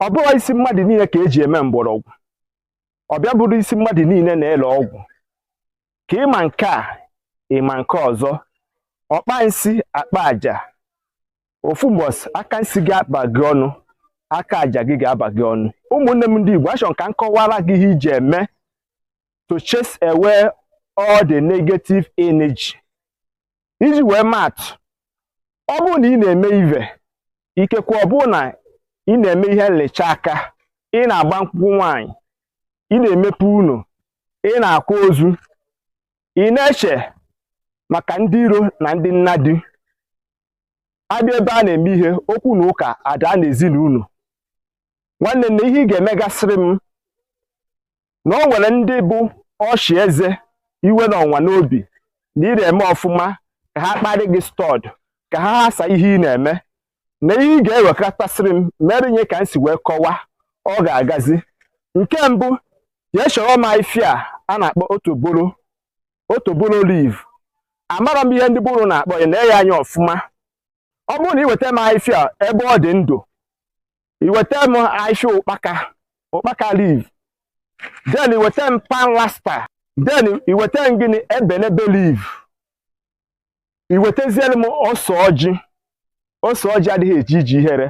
ọ bụrụ isi mmadụ niile ka eji eme mgbọrọgwụ, ọ bịa bụrụ isi mmadụ niile na-ele ọgwụ, ka ịma nke a ịma nke ọzọ, ọkpa nsị akpa aja, ofu mbọsị aka nsị gị akpa gị ọnụ, aka aja gị ga-aba gị ọnụ. Ụmụnne m ndị Igbo, achọrọ ka m kọwara gị ihe iji eme to chase away all the negative energy. Iji wee maatụ, ọ bụrụ na ị na-eme ive, ikekwe ọ bụrụ na ị na-eme ihe nlecha aka, ị na-agba nkwụ nwaanyị, ị na-emepe ụlọ, ị na-akwa ozu, ị na-eche maka ndị iro na ndị nnadi, abịa ebe a na-eme ihe okwu na ụka ada n'ezinụlọ, nwanne na ihe ị ga-emegasịrị m na o nwere ndị bụ ọchị eze iwe na ọnwa n'obi na ị na-eme ọfụma, ka ha kparị gị stọd, ka ha hasa ihe ị na-eme, na ihe ị ga-ewekọtasịrị m mere nye ka m si wee kọwa ọ ga-agazi. Nke mbụ, jee chọrọ m ifia a na-akpọ otobolo liv. Amara m ihe ndị bụrụ na-akpọ ya, na ya anya ọfụma. Ọ bụrụ na ị weta m ifia ebe ọ dị ndụ, ị weta m ifia ụkpaka liv, then ị weta m panlasta, then ị weta m gịnị ebenebe liv, ị wetaziere m ose ọjị adịghị eji iji ihere.